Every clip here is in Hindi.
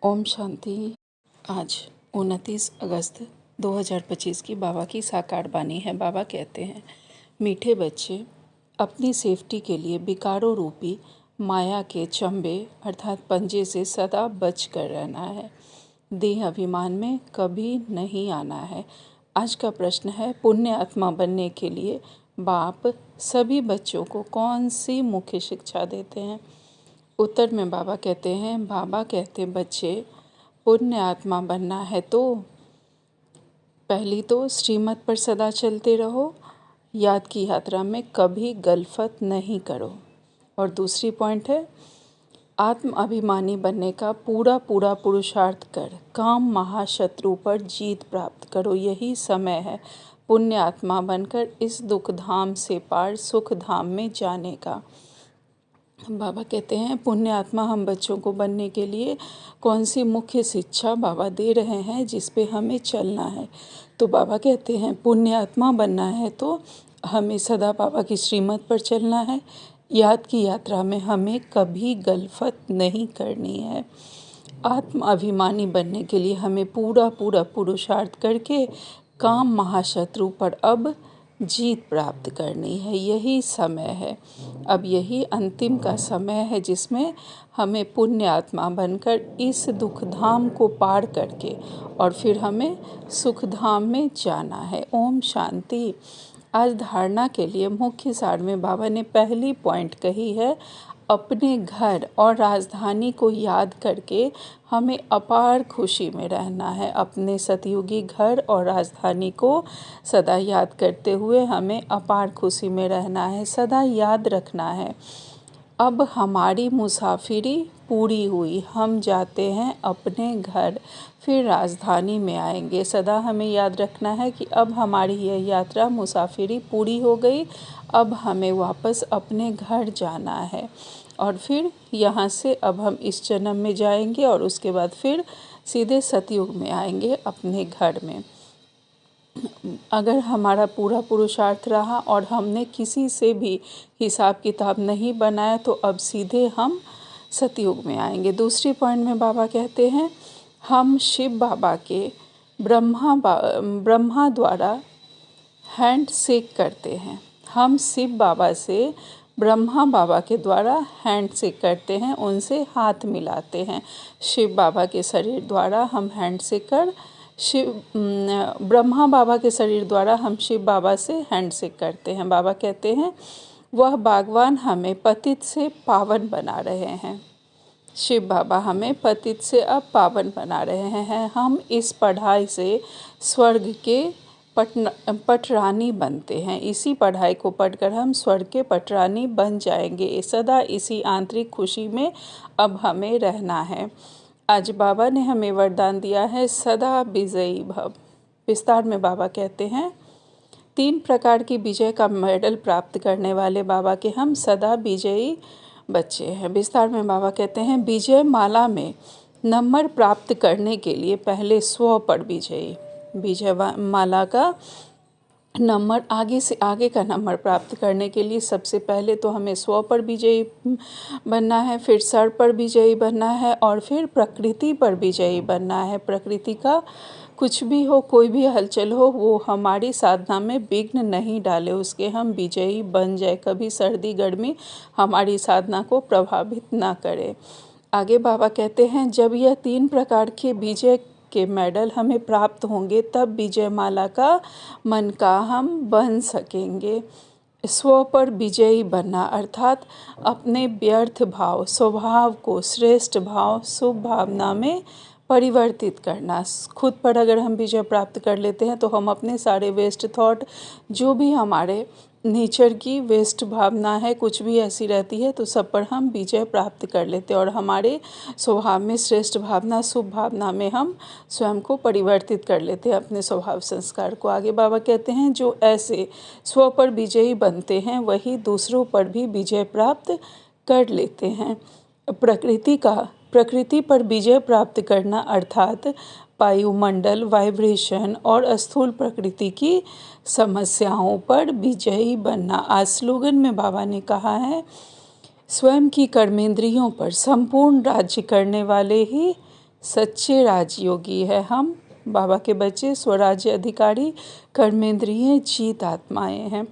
ओम शांति। आज 29 अगस्त 2025 की बाबा की साकार बानी है। बाबा कहते हैं, मीठे बच्चे, अपनी सेफ्टी के लिए विकारों रूपी माया के चंबे अर्थात पंजे से सदा बच कर रहना है। देह अभिमान में कभी नहीं आना है। आज का प्रश्न है, पुण्य आत्मा बनने के लिए बाप सभी बच्चों को कौन सी मुख्य शिक्षा देते हैं? उत्तर में बाबा कहते बच्चे, पुण्य आत्मा बनना है तो पहली तो श्रीमत पर सदा चलते रहो, याद की यात्रा में कभी गलफत नहीं करो। और दूसरी पॉइंट है, आत्म अभिमानी बनने का पूरा पुरुषार्थ कर काम महाशत्रु पर जीत प्राप्त करो। यही समय है पुण्य आत्मा बनकर इस दुख धाम से पार सुख धाम में जाने का। बाबा कहते हैं, पुण्य आत्मा हम बच्चों को बनने के लिए कौन सी मुख्य शिक्षा बाबा दे रहे हैं जिस पे हमें चलना है। तो बाबा कहते हैं, पुण्य आत्मा बनना है तो हमें सदा बाबा की श्रीमत पर चलना है। याद की यात्रा में हमें कभी गलफत नहीं करनी है। आत्म अभिमानी बनने के लिए हमें पूरा पुरुषार्थ करके काम महाशत्रु पर अब जीत प्राप्त करनी है। यही समय है, अब यही अंतिम का समय है जिसमें हमें पुण्य आत्मा बनकर इस दुख धाम को पार करके और फिर हमें सुख धाम में जाना है। ओम शांति। आज धारणा के लिए मुख्य सार में बाबा ने पहली पॉइंट कही है, अपने घर और राजधानी को याद करके हमें अपार खुशी में रहना है। अपने सतयुगी घर और राजधानी को सदा याद करते हुए हमें अपार खुशी में रहना है, सदा याद रखना है। अब हमारी मुसाफिरी पूरी हुई, हम जाते हैं अपने घर, फिर राजधानी में आएंगे। सदा हमें याद रखना है कि अब हमारी यह यात्रा मुसाफिरी पूरी हो गई, अब हमें वापस अपने घर जाना है और फिर यहाँ से अब हम इस जन्म में जाएंगे और उसके बाद फिर सीधे सतयुग में आएंगे अपने घर में। अगर हमारा पूरा पुरुषार्थ रहा और हमने किसी से भी हिसाब किताब नहीं बनाया तो अब सीधे हम सतयुग में आएंगे। दूसरी पॉइंट में बाबा कहते हैं, हम शिव बाबा के ब्रह्मा द्वारा हैंड शेक करते हैं। हम शिव बाबा से ब्रह्मा बाबा के द्वारा हैंड शेक करते हैं, उनसे हाथ मिलाते हैं। शिव बाबा के शरीर द्वारा हम हैंड शेक कर ब्रह्मा बाबा के शरीर द्वारा हम शिव बाबा से हैंड शेक करते हैं। बाबा कहते हैं, वह बागवान हमें पतित से पावन बना रहे हैं। शिव बाबा हमें पतित से अब पावन बना रहे हैं। हम इस पढ़ाई से स्वर्ग के पटरानी बनते हैं। इसी पढ़ाई को पढ़कर हम स्वर्ग के पटरानी बन जाएंगे। सदा इसी आंतरिक खुशी में अब हमें रहना है। आज बाबा ने हमें वरदान दिया है, सदा विजयी भव। विस्तार में बाबा कहते हैं, 3 प्रकार की विजय का मेडल प्राप्त करने वाले बाबा के हम सदा विजयी बच्चे हैं। विस्तार में बाबा कहते हैं, विजय माला में नंबर प्राप्त करने के लिए पहले 100 पर विजयी विजय माला का नंबर आगे से आगे का नंबर प्राप्त करने के लिए सबसे पहले तो हमें 100 पर विजयी बनना है, फिर सर पर विजयी बनना है और फिर प्रकृति पर विजयी बनना है। प्रकृति का कुछ भी हो, कोई भी हलचल हो, वो हमारी साधना में विघ्न नहीं डाले, उसके हम विजयी बन जाए। कभी सर्दी गर्मी हमारी साधना को प्रभावित ना करे। आगे बाबा कहते हैं, जब यह 3 प्रकार के विजय के मेडल हमें प्राप्त होंगे तब विजय माला का मन का हम बन सकेंगे। स्व पर विजयी बनना अर्थात अपने व्यर्थ भाव स्वभाव को श्रेष्ठ भाव शुभ भावना में परिवर्तित करना। खुद पर अगर हम विजय प्राप्त कर लेते हैं तो हम अपने सारे वेस्ट थॉट, जो भी हमारे नेचर की वेस्ट भावना है, कुछ भी ऐसी रहती है तो सब पर हम विजय प्राप्त कर लेते हैं और हमारे स्वभाव में श्रेष्ठ भावना शुभ भावना में हम स्वयं को परिवर्तित कर लेते हैं, अपने स्वभाव संस्कार को। आगे बाबा कहते हैं, जो ऐसे स्व पर विजयी बनते हैं वही दूसरों पर भी विजय प्राप्त कर लेते हैं। प्रकृति पर विजय प्राप्त करना अर्थात वायुमंडल, वाइब्रेशन और स्थूल प्रकृति की समस्याओं पर विजयी बनना। आज स्लोगन में बाबा ने कहा है, स्वयं की कर्मेंद्रियों पर संपूर्ण राज्य करने वाले ही सच्चे राजयोगी है हम, बाबा के बच्चे स्वराज्य अधिकारी, कर्मेंद्रिय जीत आत्माएं हैं।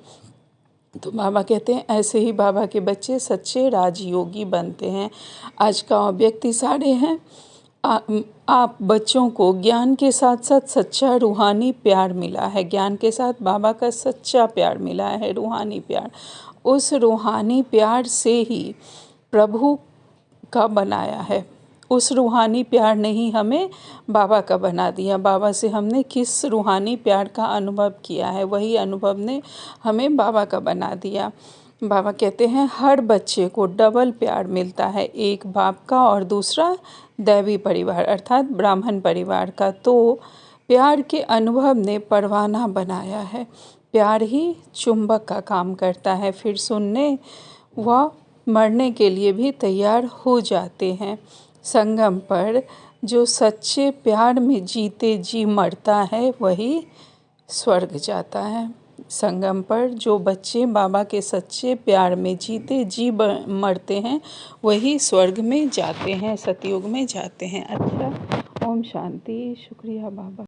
तो बाबा कहते हैं ऐसे ही बाबा के बच्चे सच्चे राजयोगी बनते हैं। आज का व्यक्ति सारे हैं। आप बच्चों को ज्ञान के साथ साथ सच्चा रूहानी प्यार मिला है, ज्ञान के साथ बाबा का सच्चा प्यार मिला है, रूहानी प्यार। उस रूहानी प्यार से ही प्रभु का बनाया है। उस रूहानी प्यार ने ही हमें बाबा का बना दिया। बाबा से हमने किस रूहानी प्यार का अनुभव किया है, वही अनुभव ने हमें बाबा का बना दिया। बाबा कहते हैं हर बच्चे को डबल प्यार मिलता है, एक बाप का और दूसरा दैवी परिवार अर्थात ब्राह्मण परिवार का। तो प्यार के अनुभव ने परवाना बनाया है। प्यार ही चुंबक का काम करता है, फिर सुनने व मरने के लिए भी तैयार हो जाते हैं। संगम पर जो सच्चे प्यार में जीते जी मरता है वही स्वर्ग जाता है। संगम पर जो बच्चे बाबा के सच्चे प्यार में जीते जी मरते हैं वही स्वर्ग में जाते हैं, सतयुग में जाते हैं। अच्छा, ओम शांति। शुक्रिया बाबा।